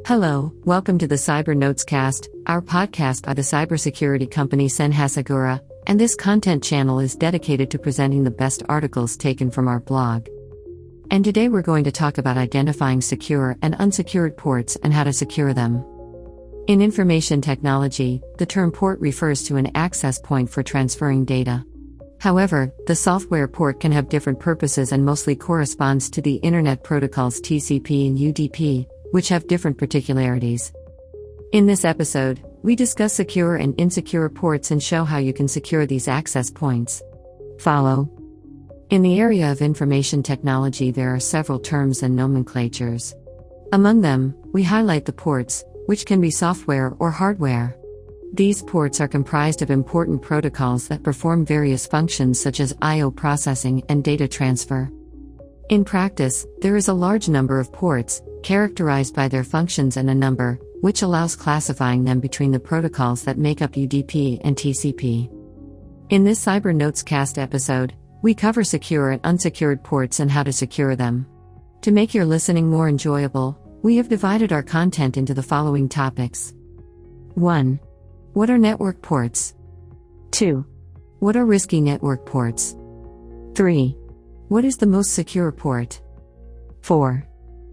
Hello, welcome to the Cyber Notes Cast, our podcast by the cybersecurity company Sanhasegura, and this content channel is dedicated to presenting the best articles taken from our blog. And today we're going to talk about identifying secure and unsecured ports and how to secure them. In information technology, the term port refers to an access point for transferring data. However, the software port can have different purposes and mostly corresponds to the Internet protocols TCP and UDP, which have different particularities. In this episode, we discuss secure and insecure ports and show how you can secure these access points. Follow. In the area of information technology, there are several terms and nomenclatures. Among them, we highlight the ports, which can be software or hardware. These ports are comprised of important protocols that perform various functions such as I/O processing and data transfer. In practice, there is a large number of ports, characterized by their functions and a number, which allows classifying them between the protocols that make up UDP and TCP. In this Cyber Notes Cast episode, we cover secure and unsecured ports and how to secure them. To make your listening more enjoyable, we have divided our content into the following topics. 1. What are network ports? 2. What are risky network ports? 3. What is the most secure port? 4.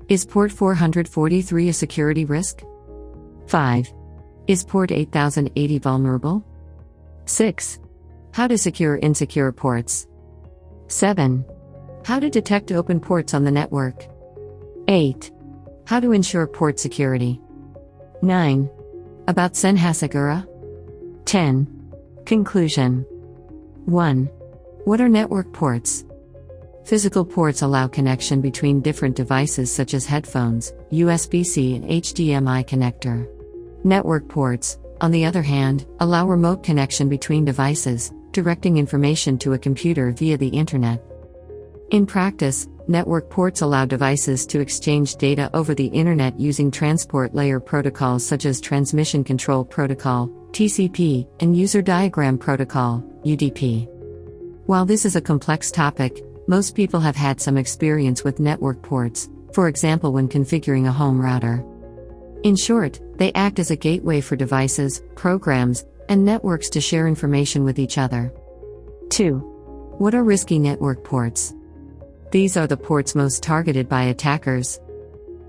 Is port 443 a security risk? 5. Is port 8080 vulnerable? 6. How to secure insecure ports? 7. How to detect open ports on the network? 8. How to ensure port security? 9. About Sanhasegura? 10. Conclusion. 1. What are network ports? Physical ports allow connection between different devices such as headphones, USB-C and HDMI connector. Network ports, on the other hand, allow remote connection between devices, directing information to a computer via the Internet. In practice, network ports allow devices to exchange data over the Internet using transport layer protocols such as Transmission Control Protocol, TCP, and User Diagram Protocol, UDP. While this is a complex topic, most people have had some experience with network ports, for example when configuring a home router. In short, they act as a gateway for devices, programs, and networks to share information with each other. 2. What are risky network ports? These are the ports most targeted by attackers.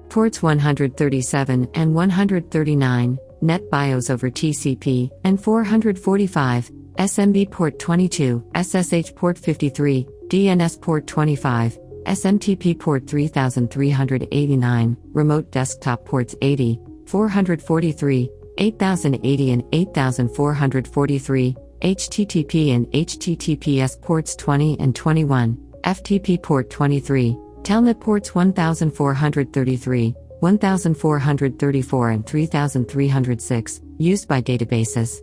Ports 137 and 139, Net BIOS over TCP, and 445, SMB port 22, SSH port 53, DNS port 25, SMTP port 3389, remote desktop ports 80, 443, 8080 and 8443, HTTP and HTTPS ports 20 and 21, FTP port 23, Telnet ports 1433, 1434 and 3306, used by databases.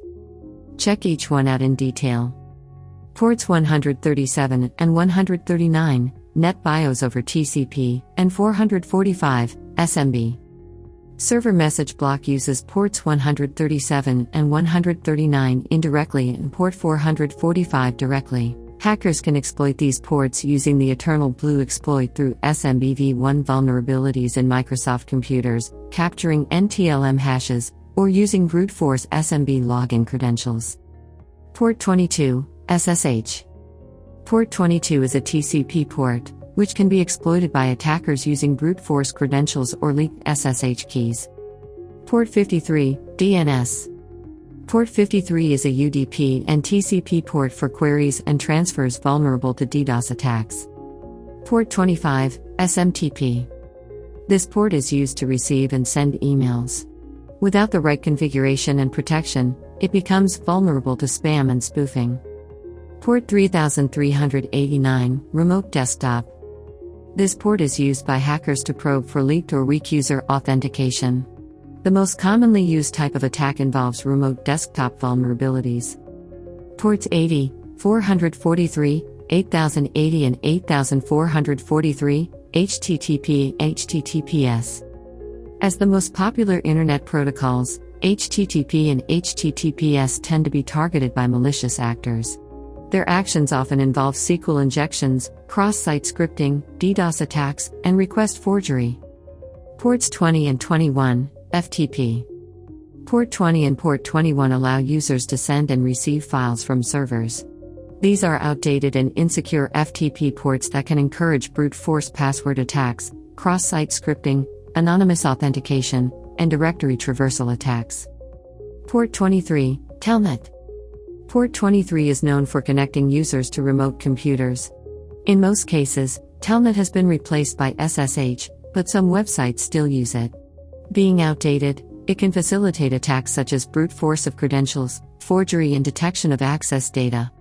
Check each one out in detail. Ports 137 and 139, Net BIOS over TCP, and 445, SMB. Server message block uses ports 137 and 139 indirectly and port 445 directly. Hackers can exploit these ports using the Eternal Blue exploit through SMBv1 vulnerabilities in Microsoft computers, capturing NTLM hashes, or using brute force SMB login credentials. Port 22, SSH. Port 22 is a TCP port, which can be exploited by attackers using brute force credentials or leaked SSH keys. Port 53, DNS. Port 53 is a UDP and TCP port for queries and transfers vulnerable to DDoS attacks. Port 25, SMTP. This port is used to receive and send emails. Without the right configuration and protection, it becomes vulnerable to spam and spoofing. Port 3389, remote desktop. This port is used by hackers to probe for leaked or weak user authentication. The most commonly used type of attack involves remote desktop vulnerabilities. Ports 80, 443, 8080 and 8443, HTTP, HTTPS. As the most popular Internet protocols, HTTP and HTTPS tend to be targeted by malicious actors. Their actions often involve SQL injections, cross-site scripting, DDoS attacks, and request forgery. Ports 20 and 21, FTP. Port 20 and Port 21 allow users to send and receive files from servers. These are outdated and insecure FTP ports that can encourage brute force password attacks, cross-site scripting, anonymous authentication, and directory traversal attacks. Port 23, Telnet. Port 23 is known for connecting users to remote computers. In most cases, Telnet has been replaced by SSH, but some websites still use it. Being outdated, it can facilitate attacks such as brute force of credentials, forgery, and detection of access data.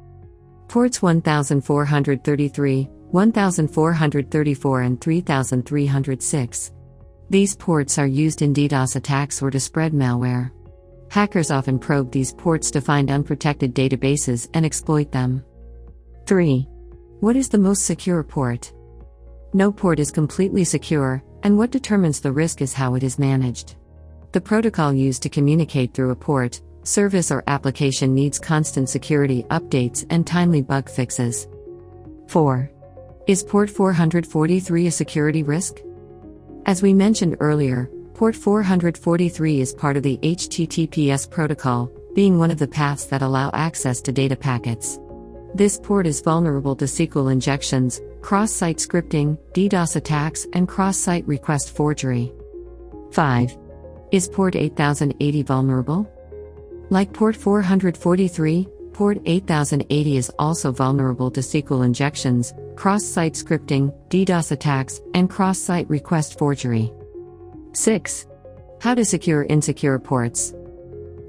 Ports 1433, 1434, and 3306. These ports are used in DDoS attacks or to spread malware. Hackers often probe these ports to find unprotected databases and exploit them. 3. What is the most secure port? No port is completely secure, and what determines the risk is how it is managed. The protocol used to communicate through a port, service, or application needs constant security updates and timely bug fixes. 4. Is port 443 a security risk? As we mentioned earlier, port 443 is part of the HTTPS protocol, being one of the paths that allow access to data packets. This port is vulnerable to SQL injections, cross-site scripting, DDoS attacks, and cross-site request forgery. 5. Is port 8080 vulnerable? Like port 443, port 8080 is also vulnerable to SQL injections, cross-site scripting, DDoS attacks, and cross-site request forgery. 6. How to secure insecure ports.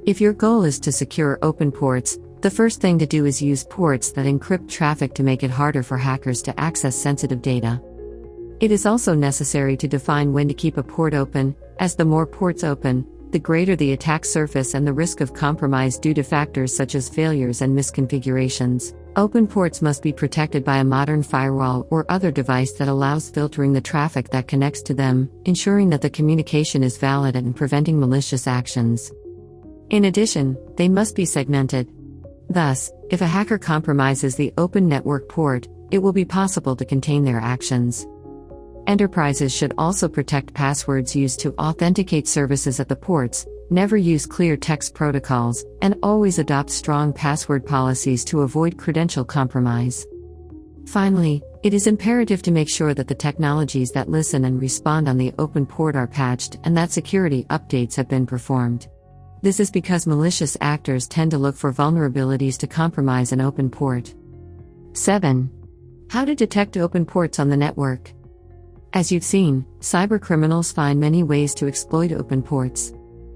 If your goal is to secure open ports, the first thing to do is use ports that encrypt traffic to make it harder for hackers to access sensitive data. It is also necessary to define when to keep a port open, as the more ports open, the greater the attack surface and the risk of compromise due to factors such as failures and misconfigurations. Open ports must be protected by a modern firewall or other device that allows filtering the traffic that connects to them, ensuring that the communication is valid and preventing malicious actions. In addition, they must be segmented. Thus, if a hacker compromises the open network port, it will be possible to contain their actions. Enterprises should also protect passwords used to authenticate services at the ports, never use clear text protocols, and always adopt strong password policies to avoid credential compromise. Finally, it is imperative to make sure that the technologies that listen and respond on the open port are patched and that security updates have been performed. This is because malicious actors tend to look for vulnerabilities to compromise an open port. 7. How to detect open ports on the network. As you've seen, cybercriminals find many ways to exploit open ports.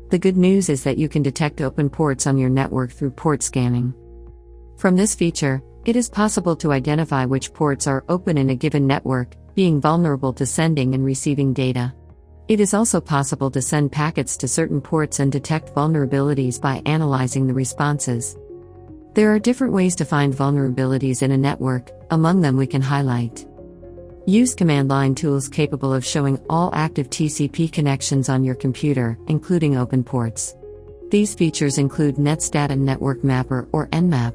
The good news is that you can detect open ports on your network through port scanning. From this feature, it is possible to identify which ports are open in a given network, being vulnerable to sending and receiving data. It is also possible to send packets to certain ports and detect vulnerabilities by analyzing the responses. There are different ways to find vulnerabilities in a network, among them we can highlight. Use command line tools capable of showing all active TCP connections on your computer, including open ports. These features include Netstat Network Mapper or Nmap.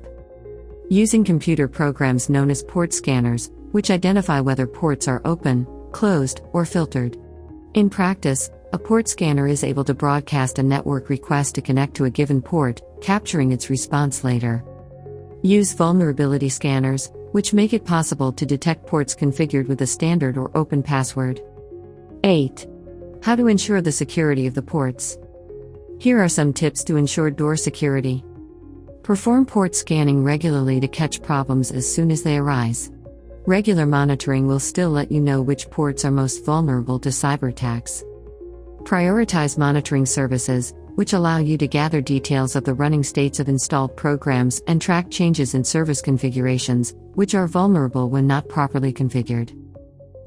Using computer programs known as port scanners, which identify whether ports are open, closed, or filtered. In practice, a port scanner is able to broadcast a network request to connect to a given port, capturing its response later. Use vulnerability scanners, which make it possible to detect ports configured with a standard or open password. 8. How to ensure the security of the ports. Here are some tips to ensure door security. Perform port scanning regularly to catch problems as soon as they arise. Regular monitoring will still let you know which ports are most vulnerable to cyber attacks. Prioritize monitoring services, which allow you to gather details of the running states of installed programs and track changes in service configurations, which are vulnerable when not properly configured.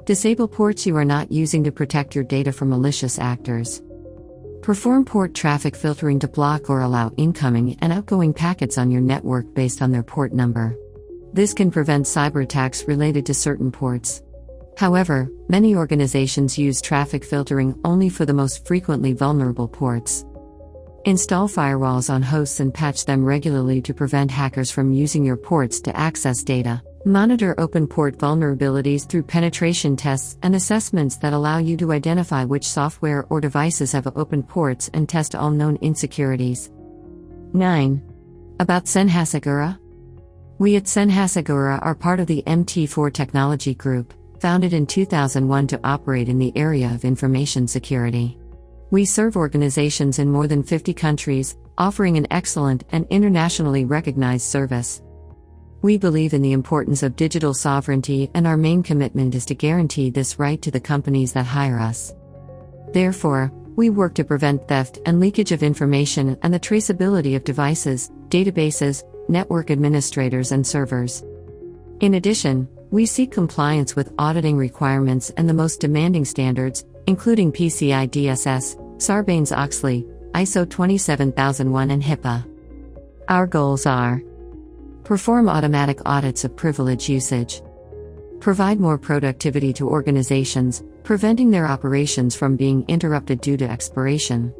Disable ports you are not using to protect your data from malicious actors. Perform port traffic filtering to block or allow incoming and outgoing packets on your network based on their port number. This can prevent cyber attacks related to certain ports. However, many organizations use traffic filtering only for the most frequently vulnerable ports. Install firewalls on hosts and patch them regularly to prevent hackers from using your ports to access data. Monitor open port vulnerabilities through penetration tests and assessments that allow you to identify which software or devices have open ports and test all known insecurities. 9. About Sanhasegura. We at Sanhasegura are part of the MT4 Technology Group, founded in 2001 to operate in the area of information security. We serve organizations in more than 50 countries, offering an excellent and internationally recognized service. We believe in the importance of digital sovereignty, and our main commitment is to guarantee this right to the companies that hire us. Therefore, we work to prevent theft and leakage of information and the traceability of devices, databases, network administrators, and servers. In addition, we seek compliance with auditing requirements and the most demanding standards, including PCI DSS, Sarbanes-Oxley, ISO 27001, and HIPAA. Our goals are: perform automatic audits of privilege usage. Provide more productivity to organizations, preventing their operations from being interrupted due to expiration.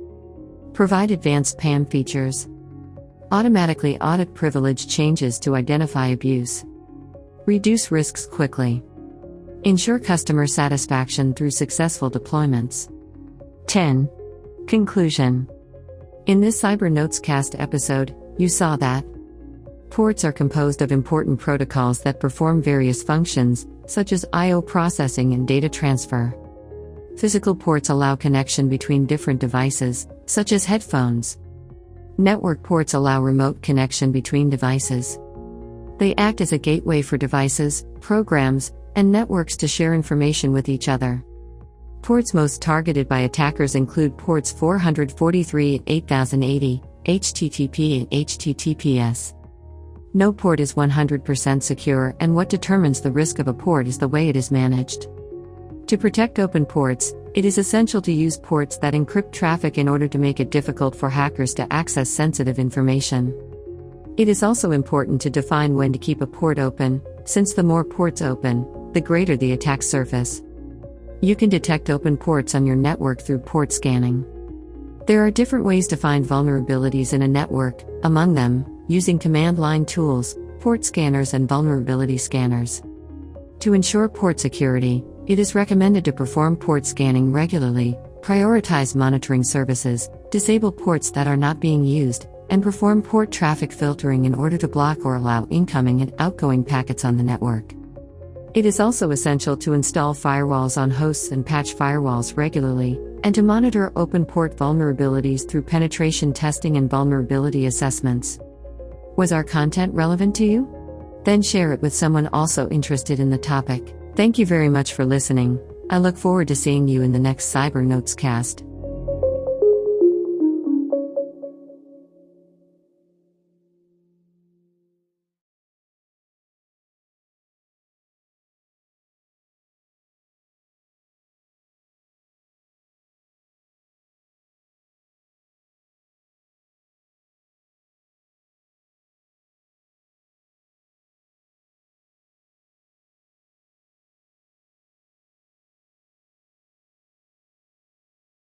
Provide advanced PAM features. Automatically audit privilege changes to identify abuse. Reduce risks quickly. Ensure customer satisfaction through successful deployments. 10. Conclusion. In this Cyber Notescast episode, you saw that ports are composed of important protocols that perform various functions, such as I/O processing and data transfer. Physical ports allow connection between different devices, such as headphones. Network ports allow remote connection between devices. They act as a gateway for devices, programs, and networks to share information with each other. Ports most targeted by attackers include ports 443 and 8080, HTTP and HTTPS. No port is 100% secure, and what determines the risk of a port is the way it is managed. To protect open ports, it is essential to use ports that encrypt traffic in order to make it difficult for hackers to access sensitive information. It is also important to define when to keep a port open, since the more ports open, the greater the attack surface. You can detect open ports on your network through port scanning. There are different ways to find vulnerabilities in a network, among them, using command line tools, port scanners, and vulnerability scanners. To ensure port security, it is recommended to perform port scanning regularly, prioritize monitoring services, disable ports that are not being used, and perform port traffic filtering in order to block or allow incoming and outgoing packets on the network. It is also essential to install firewalls on hosts and patch firewalls regularly, and to monitor open port vulnerabilities through penetration testing and vulnerability assessments. Was our content relevant to you? Then share it with someone also interested in the topic. Thank you very much for listening. I look forward to seeing you in the next Cyber Notescast.